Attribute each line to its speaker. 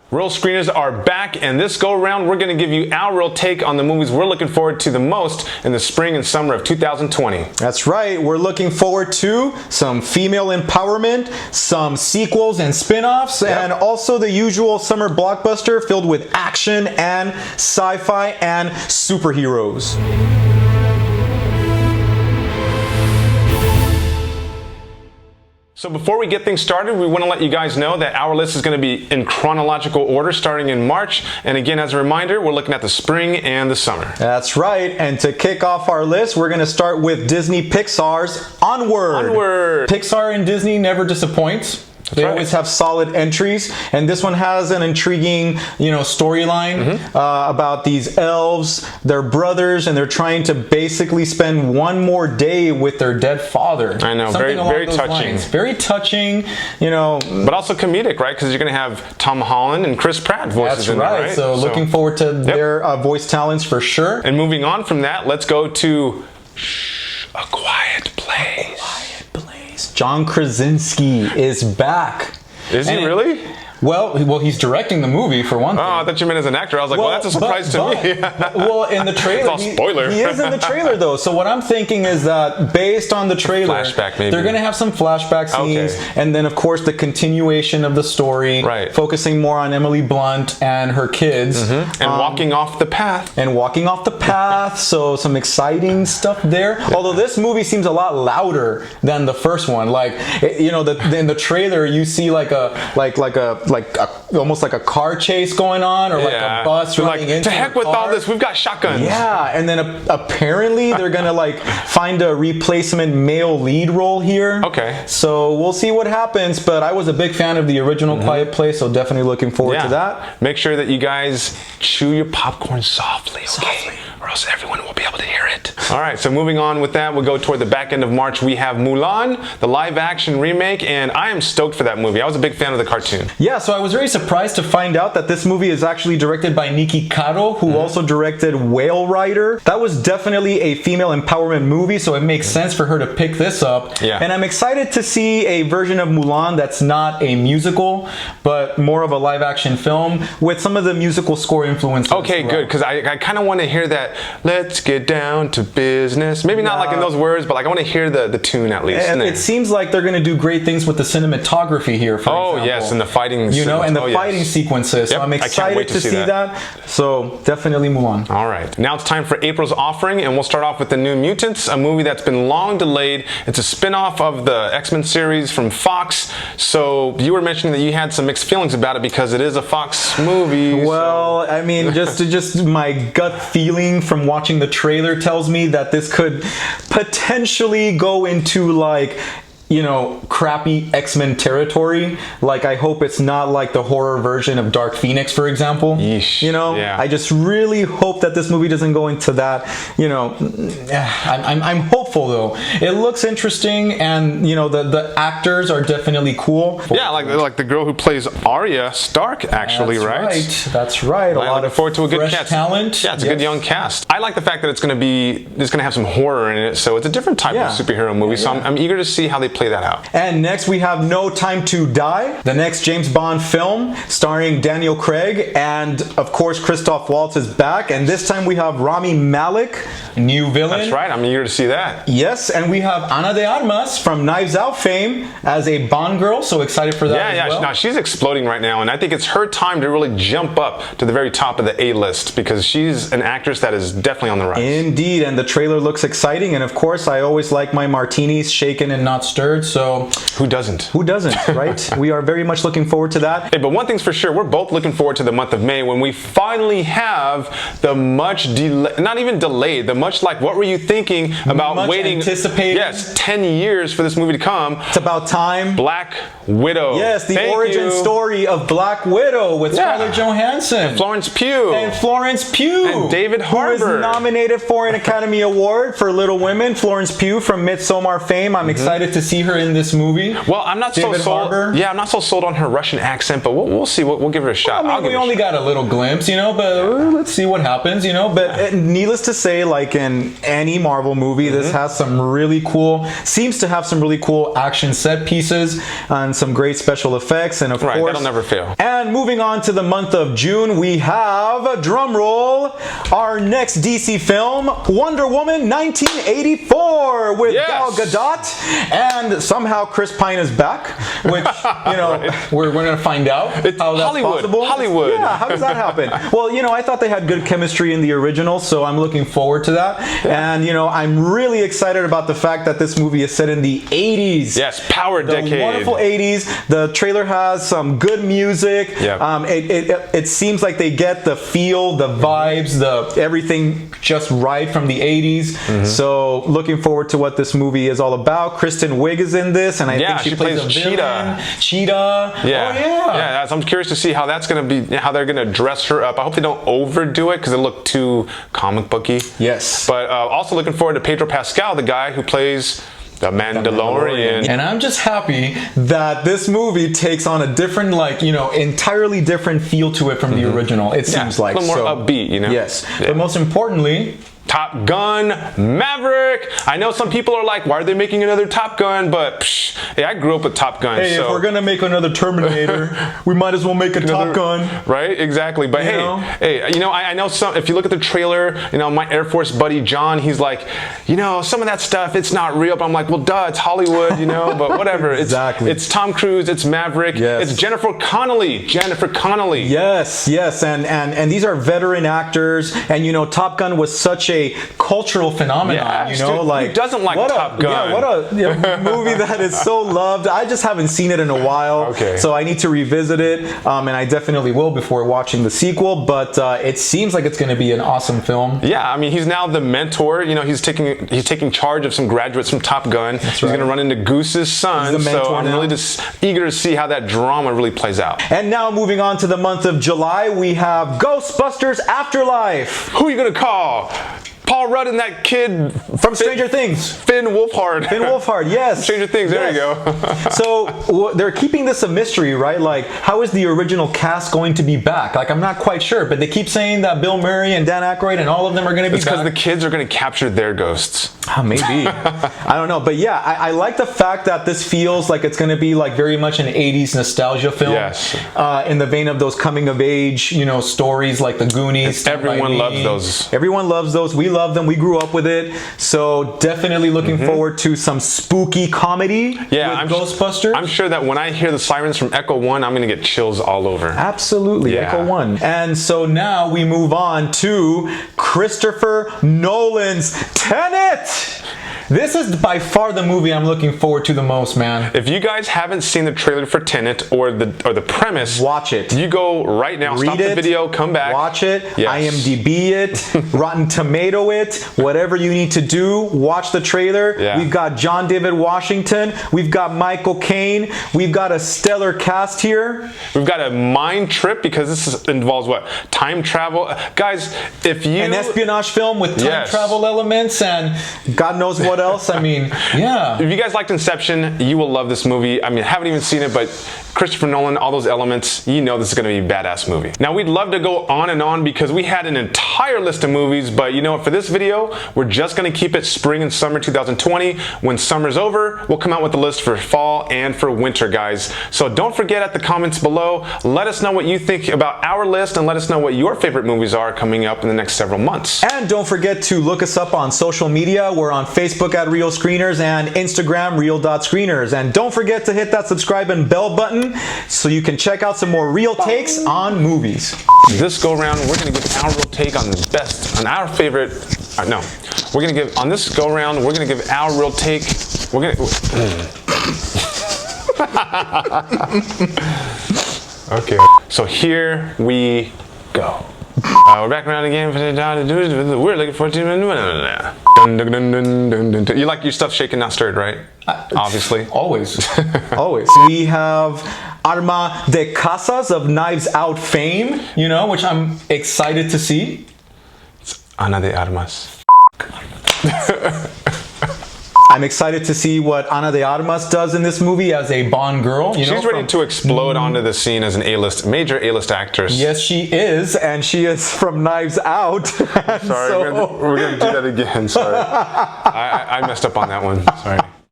Speaker 1: Real Screeners are back, and this go around we're going to give you our real take on the movies we're looking forward to the most in the spring and summer of 2020.
Speaker 2: That's right, we're looking forward to some female empowerment, some sequels and spin-offs, and also the usual summer blockbuster filled with action and sci-fi and superheroes.
Speaker 1: So before we get things started, we want to let you guys know that our list is going to be in chronological order starting in March. And again, as a reminder, we're looking at the spring and the summer.
Speaker 2: That's right. And to kick off our list, we're going to start with Disney Pixar's Onward.
Speaker 1: Onward.
Speaker 2: Pixar and Disney never disappoints. They always have solid entries, and this one has an intriguing, storyline about these elves, their brothers, and they're trying to basically spend one more day with their dead father.
Speaker 1: I know, very touching.
Speaker 2: Lines. Very touching,
Speaker 1: But also comedic, right? Because you're going to have Tom Holland and Chris Pratt voices in there, right?
Speaker 2: So looking forward to their voice talents for sure.
Speaker 1: And moving on from that, let's go to A Quiet Place.
Speaker 2: John Krasinski is back.
Speaker 1: Is he really?
Speaker 2: Well, he's directing the movie for one thing.
Speaker 1: Oh, I thought you meant as an actor. I was like, well, that's a surprise to me.
Speaker 2: Well, in the trailer,
Speaker 1: it's all spoiler.
Speaker 2: He is in the trailer though. So what I'm thinking is that based on the trailer,
Speaker 1: flashback maybe.
Speaker 2: They're going to have some flashback scenes, and then of course the continuation of the story, focusing more on Emily Blunt and her kids,
Speaker 1: and walking off the path.
Speaker 2: So some exciting stuff there. Although this movie seems a lot louder than the first one. Like, in the trailer you see almost like a car chase going on, or like a bus running into
Speaker 1: to heck with all this, we've got shotguns.
Speaker 2: Yeah, and then apparently they're gonna find a replacement male lead role here.
Speaker 1: Okay.
Speaker 2: So we'll see what happens, but I was a big fan of the original Quiet Place, so definitely looking forward to that.
Speaker 1: Make sure that you guys chew your popcorn softly, okay? Or else everyone will be able to hear it. All right, so moving on with that, we'll go toward the back end of March. We have Mulan, the live-action remake, and I am stoked for that movie. I was a big fan of the cartoon.
Speaker 2: Yeah, so I was very surprised to find out that this movie is actually directed by Niki Caro, who also directed Whale Rider. That was definitely a female empowerment movie, so it makes sense for her to pick this up.
Speaker 1: Yeah.
Speaker 2: And I'm excited to see a version of Mulan that's not a musical, but more of a live-action film with some of the musical score influences.
Speaker 1: Okay, good, because I kind of want to hear that, let's get down to business. Maybe not like in those words, but I want to hear the tune at least.
Speaker 2: And it seems like they're going to do great things with the cinematography here, for example.
Speaker 1: Yes, and the fighting
Speaker 2: fighting sequences. So I'm excited to see that. So definitely Mulan.
Speaker 1: All right. Now it's time for April's Offering, and we'll start off with The New Mutants, a movie that's been long delayed. It's a spin-off of the X-Men series from Fox. So you were mentioning that you had some mixed feelings about it because it is a Fox movie.
Speaker 2: Well, I mean, just my gut feeling from watching the trailer tells me that this could potentially go into crappy X-Men territory. I hope it's not like the horror version of Dark Phoenix, for example.
Speaker 1: Yeesh.
Speaker 2: I just really hope that this movie doesn't go into that. I'm hopeful though. It looks interesting, and the actors are definitely cool.
Speaker 1: Yeah, like the girl who plays Arya Stark, actually,
Speaker 2: That's right. A lot of
Speaker 1: forward to a good cast.
Speaker 2: Talent.
Speaker 1: Yeah, it's a good young cast. I like the fact that it's going to have some horror in it, so it's a different type of superhero movie. So I'm eager to see how they play that out.
Speaker 2: And next we have No Time to Die, the next James Bond film starring Daniel Craig, and of course Christoph Waltz is back, and this time we have Rami Malek, new villain.
Speaker 1: That's right, I'm eager to see that.
Speaker 2: Yes, and we have Ana de Armas from Knives Out fame as a Bond girl, so excited for that as well.
Speaker 1: Now she's exploding right now, and I think it's her time to really jump up to the very top of the A-list, because she's an actress that is definitely on the rise.
Speaker 2: Indeed, and the trailer looks exciting, and of course I always like my martinis shaken and not stirred. So
Speaker 1: who doesn't,
Speaker 2: right? We are very much looking forward to that.
Speaker 1: Hey, but one thing's for sure, we're both looking forward to the month of May, when we finally have the not even delayed, the much what were you thinking about waiting?
Speaker 2: Anticipated.
Speaker 1: 10 years for this movie to come.
Speaker 2: It's about time.
Speaker 1: Black Widow.
Speaker 2: Yes, the origin story of Black Widow with Scarlett Johansson.
Speaker 1: And Florence Pugh. And David Harbour.
Speaker 2: Who is nominated for an Academy Award for Little Women. Florence Pugh from Midsommar fame. I'm excited to see see her in this movie.
Speaker 1: Well, I'm not
Speaker 2: David
Speaker 1: so sold.
Speaker 2: Harbour.
Speaker 1: Yeah, I'm not so sold on her Russian accent, but we'll see. We'll give her a shot.
Speaker 2: I mean, we only got a little glimpse, but let's see what happens, But needless to say, like in any Marvel movie, this has some really cool, seems to have some really cool action set pieces and some great special effects, and of course,
Speaker 1: that'll never fail.
Speaker 2: And moving on to the month of June, we have, drum roll, our next DC film, Wonder Woman 1984 with Gal Gadot, and somehow Chris Pine is back, which
Speaker 1: Right.
Speaker 2: we're going to find out how that's possible.
Speaker 1: Hollywood.
Speaker 2: Yeah, how does that happen? Well, I thought they had good chemistry in the original, so I'm looking forward to that. And I'm really excited about the fact that this movie is set in the 80s.
Speaker 1: Yes, power decade.
Speaker 2: The wonderful 80s. The trailer has some good music.
Speaker 1: Yeah.
Speaker 2: It seems like they get the feel, the vibes, the everything just right from the 80s. So looking forward to what this movie is all about. Kristen Wiig is in this, and I think she plays a villain. Cheetah.
Speaker 1: Yeah.
Speaker 2: Oh, yeah.
Speaker 1: Yeah. I'm curious to see how that's going to be, how they're going to dress her up. I hope they don't overdo it because it looked too comic booky.
Speaker 2: Yes.
Speaker 1: But also looking forward to Pedro Pascal, the guy who plays the Mandalorian.
Speaker 2: And I'm just happy that this movie takes on a different, entirely different feel to it from the original. It seems like
Speaker 1: a little more upbeat,
Speaker 2: Yes.
Speaker 1: Yeah.
Speaker 2: But most importantly,
Speaker 1: Top Gun Maverick. I know some people are like, why are they making another Top Gun? But hey, I grew up with Top Gun.
Speaker 2: Hey, if we're gonna make another Terminator, we might as well make a Top Gun.
Speaker 1: Right? Exactly. But hey, I know some. If you look at the trailer, my Air Force buddy John, he's like, some of that stuff, it's not real. But I'm like, well, duh, it's Hollywood, But whatever.
Speaker 2: Exactly.
Speaker 1: It's Tom Cruise. It's Maverick.
Speaker 2: Yes.
Speaker 1: It's Jennifer Connelly.
Speaker 2: Yes, and these are veteran actors, and Top Gun was such a cultural phenomenon.
Speaker 1: Dude, who doesn't like Top Gun?
Speaker 2: What a movie that is so loved. I just haven't seen it in a while, so I need to revisit it, and I definitely will before watching the sequel. But it seems like it's going to be an awesome film.
Speaker 1: Yeah, I mean, he's now the mentor. He's taking charge of some graduates from Top Gun. He's going to run into Goose's son. So I'm really just eager to see how that drama really plays out.
Speaker 2: And now moving on to the month of July, we have Ghostbusters Afterlife.
Speaker 1: Who are you going to call? Paul Rudd and that kid
Speaker 2: from Stranger Things.
Speaker 1: Finn Wolfhard.
Speaker 2: Finn Wolfhard, yes.
Speaker 1: Stranger Things, there you go.
Speaker 2: So they're keeping this a mystery, right? Like, how is the original cast going to be back? Like, I'm not quite sure, but they keep saying that Bill Murray and Dan Aykroyd and all of them are going to be back.
Speaker 1: It's because the kids are going to capture their ghosts.
Speaker 2: Maybe. I don't know. But yeah, I like the fact that this feels like it's going to be like very much an 80s nostalgia film.
Speaker 1: Yes.
Speaker 2: In the vein of those coming of age, stories like The Goonies.
Speaker 1: Everyone loves those.
Speaker 2: Everyone loves those. We love them. We grew up with it. So definitely looking forward to some spooky comedy with Ghostbusters.
Speaker 1: I'm sure that when I hear the sirens from Echo 1, I'm going to get chills all over.
Speaker 2: Absolutely. Echo 1. And so now we move on to Christopher Nolan's Tenet. This is by far the movie I'm looking forward to the most, man.
Speaker 1: If you guys haven't seen the trailer for Tenet or the premise,
Speaker 2: watch it.
Speaker 1: You go right now, stop the video, come back.
Speaker 2: Watch it,
Speaker 1: yes.
Speaker 2: IMDb it, Rotten Tomato it, whatever you need to do, watch the trailer.
Speaker 1: Yeah.
Speaker 2: We've got John David Washington, we've got Michael Caine, we've got a stellar cast here.
Speaker 1: We've got a mind trip because this involves what? Time travel. Guys, if you...
Speaker 2: An espionage film with time travel elements and God knows what else. I mean, yeah.
Speaker 1: If you guys liked Inception, you will love this movie. I mean, I haven't even seen it, but Christopher Nolan, all those elements, this is going to be a badass movie. Now, we'd love to go on and on because we had an entire list of movies, but you know what? For this video, we're just going to keep it spring and summer 2020. When summer's over, we'll come out with the list for fall and for winter, guys. So don't forget at the comments below, let us know what you think about our list and let us know what your favorite movies are coming up in the next several months.
Speaker 2: And don't forget to look us up on social media. We're on Facebook at Real Screeners and Instagram real.screeners. And don't forget to hit that subscribe and bell button so you can check out some more real takes on movies.
Speaker 1: This go round, we're going to give our real take on the best, on our favorite, no, we're going to give, on this go round, we're going to give our real take, we're going to, okay, so here we go. We're back around again. We're looking forward to you like your stuff shaken, not stirred, right? Obviously.
Speaker 2: Always. Always. We have Arma de Casas of Knives Out fame, which I'm excited to see.
Speaker 1: It's Ana de Armas.
Speaker 2: I'm excited to see what Ana de Armas does in this movie as a Bond girl.
Speaker 1: She's ready to explode onto the scene as an major A-list actress.
Speaker 2: Yes, she is, and she is from Knives Out.
Speaker 1: Sorry, we're gonna do that again. Sorry, I messed up on that one. Sorry.